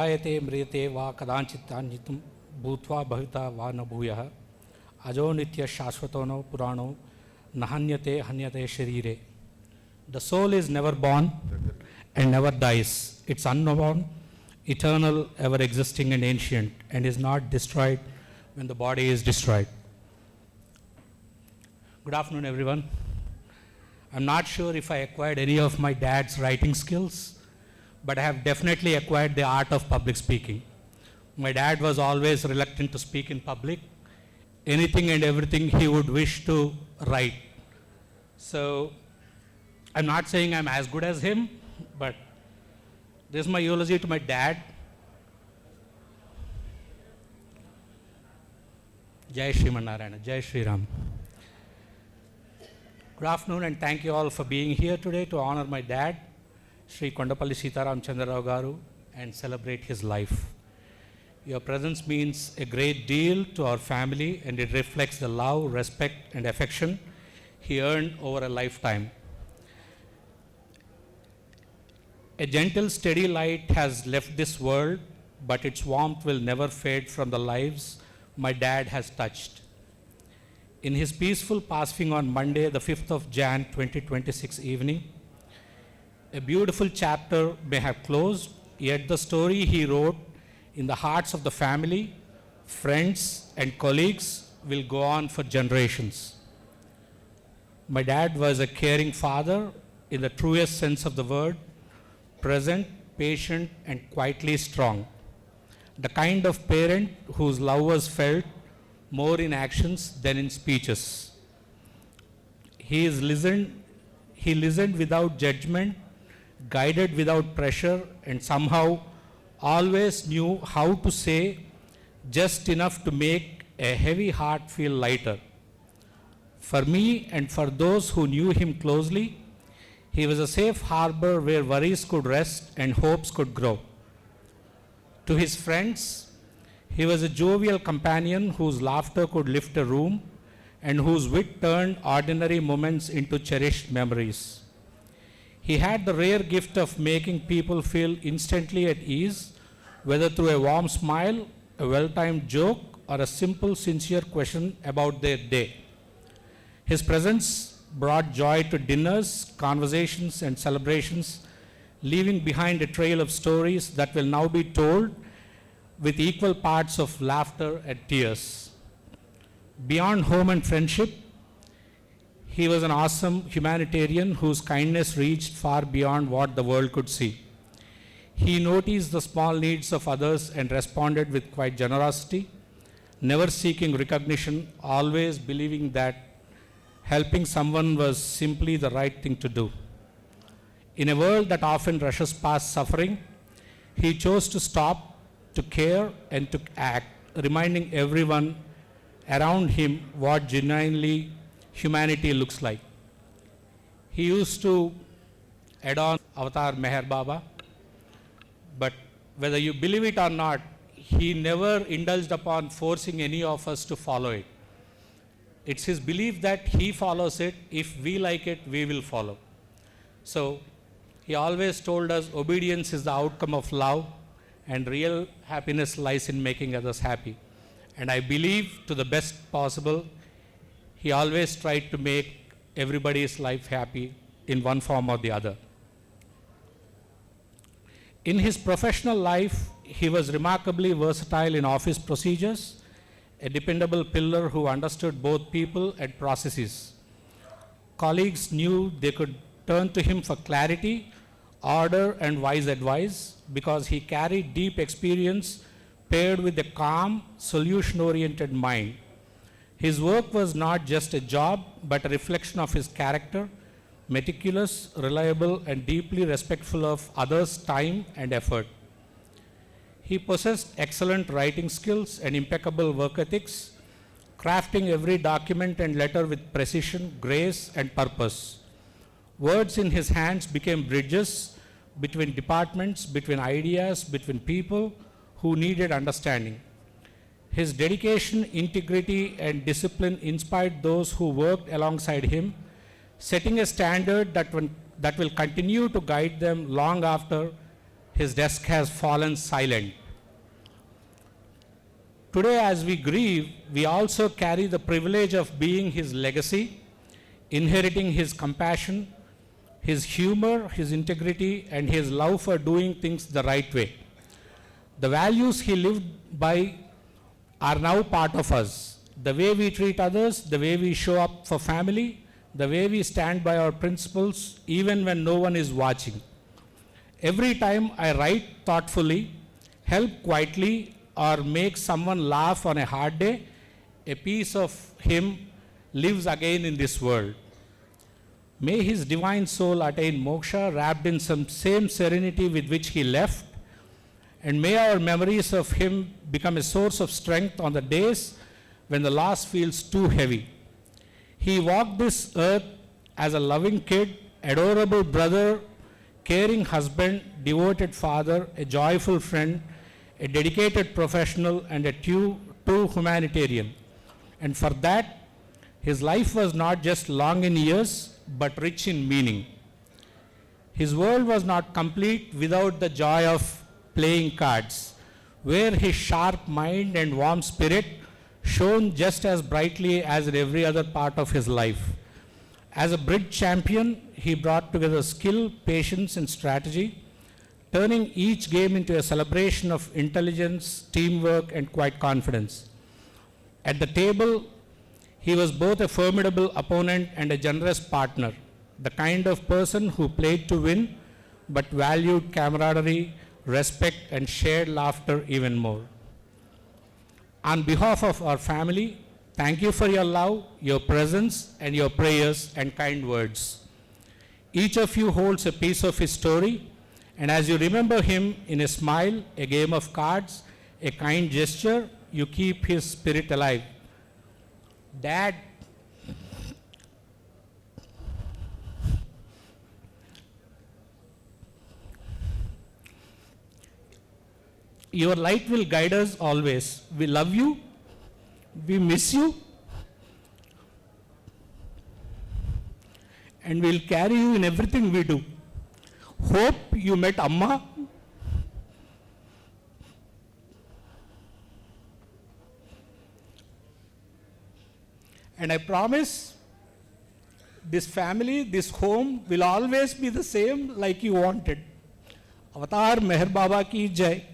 जायते म्रियते वा कदाचित्तान्यतम भूत्वा भविता वा न भूयः अजो नित्य शाश्वतो न पुराणो नहन्यते हन्यते शरीरे. The soul is never born and never dies. It's unborn, eternal, ever existing and ancient, and is not destroyed when the body is destroyed. Good afternoon, everyone. I'm not sure if I acquired any of my dad's writing skills, but I have definitely acquired the art of public speaking. My dad was always reluctant to speak in public. Anything and everything he would wish to write. So I'm not saying I'm as good as him, but this is my eulogy to my dad. Jai Shriman Narayana, Jai Shri Ram. Good afternoon, and thank you all for being here today to honor my dad, Sri Kondapalli Sitaram Chandrarao Garu, and celebrate his life. Your presence means a great deal to our family, and it reflects the love, respect, and affection he earned over a lifetime. A gentle, steady light has left this world, but its warmth will never fade from the lives my dad has touched. In his peaceful passing on Monday, the 5th of Jan 2026 evening, a beautiful chapter may have closed, yet the story he wrote in the hearts of the family, friends, and colleagues will go on for generations. My dad was a caring father in the truest sense of the word, present, patient, and quietly strong. The kind of parent whose love was felt more in actions than in speeches. He listened without judgment, guided without pressure, and somehow always knew how to say just enough to make a heavy heart feel lighter. For me and for those who knew him closely, he was a safe harbor where worries could rest and hopes could grow. To his friends, he was a jovial companion whose laughter could lift a room and whose wit turned ordinary moments into cherished memories. He had the rare gift of making people feel instantly at ease, whether through a warm smile, a well-timed joke, or a simple, sincere question about their day. His presence brought joy to dinners, conversations, and celebrations, leaving behind a trail of stories that will now be told with equal parts of laughter and tears. Beyond home and friendship, he was an awesome humanitarian whose kindness reached far beyond what the world could see. He noticed the small needs of others and responded with quiet generosity, never seeking recognition, always believing that helping someone was simply the right thing to do. In a world that often rushes past suffering, he chose to stop, to care, and to act, reminding everyone around him what genuinely humanity looks like. He used to add on Avatar Meher Baba, but whether you believe it or not, he never indulged upon forcing any of us to follow it. It's his belief that he follows it. If we like it, we will follow. So he always told us obedience is the outcome of love, and real happiness lies in making others happy. And I believe to the best possible, he always tried to make everybody's life happy in one form or the other. In his professional life, he was remarkably versatile in office procedures, a dependable pillar who understood both people and processes. Colleagues knew they could turn to him for clarity, order, and wise advice because he carried deep experience paired with a calm, solution-oriented mind. His work was not just a job, but a reflection of his character, meticulous, reliable, and deeply respectful of others' time and effort. He possessed excellent writing skills and impeccable work ethics, crafting every document and letter with precision, grace, and purpose. Words in his hands became bridges between departments, between ideas, between people who needed understanding. His dedication, integrity, and discipline inspired those who worked alongside him, setting a standard that will continue to guide them long after his desk has fallen silent. Today, as we grieve, we also carry the privilege of being his legacy, inheriting his compassion, his humor, his integrity, and his love for doing things the right way. The values he lived by are now part of us. The way we treat others, the way we show up for family, the way we stand by our principles, even when no one is watching. Every time I write thoughtfully, help quietly, or make someone laugh on a hard day, a piece of him lives again in this world. May his divine soul attain moksha wrapped in some same serenity with which he left, and may our memories of him become a source of strength on the days when the loss feels too heavy. He walked this earth as a loving kid, adorable brother, caring husband, devoted father, a joyful friend, a dedicated professional, and a true humanitarian. And for that, his life was not just long in years, but rich in meaning. His world was not complete without the joy of playing cards, where his sharp mind and warm spirit shone just as brightly as in every other part of his life. As a bridge champion, he brought together skill, patience, and strategy, turning each game into a celebration of intelligence, teamwork, and quiet confidence. At the table, he was both a formidable opponent and a generous partner, the kind of person who played to win, but valued camaraderie, respect, and shared laughter even more. On behalf of our family, thank you for your love, your presence, and your prayers and kind words. Each of you holds a piece of his story, and as you remember him in a smile, a game of cards, a kind gesture, you keep his spirit alive. Dad, your light will guide us always. We love you, we miss you, and we'll carry you in everything we do. Hope you met Amma. And I promise this family, this home will always be the same like you wanted. Avatar Meher Baba ki jai.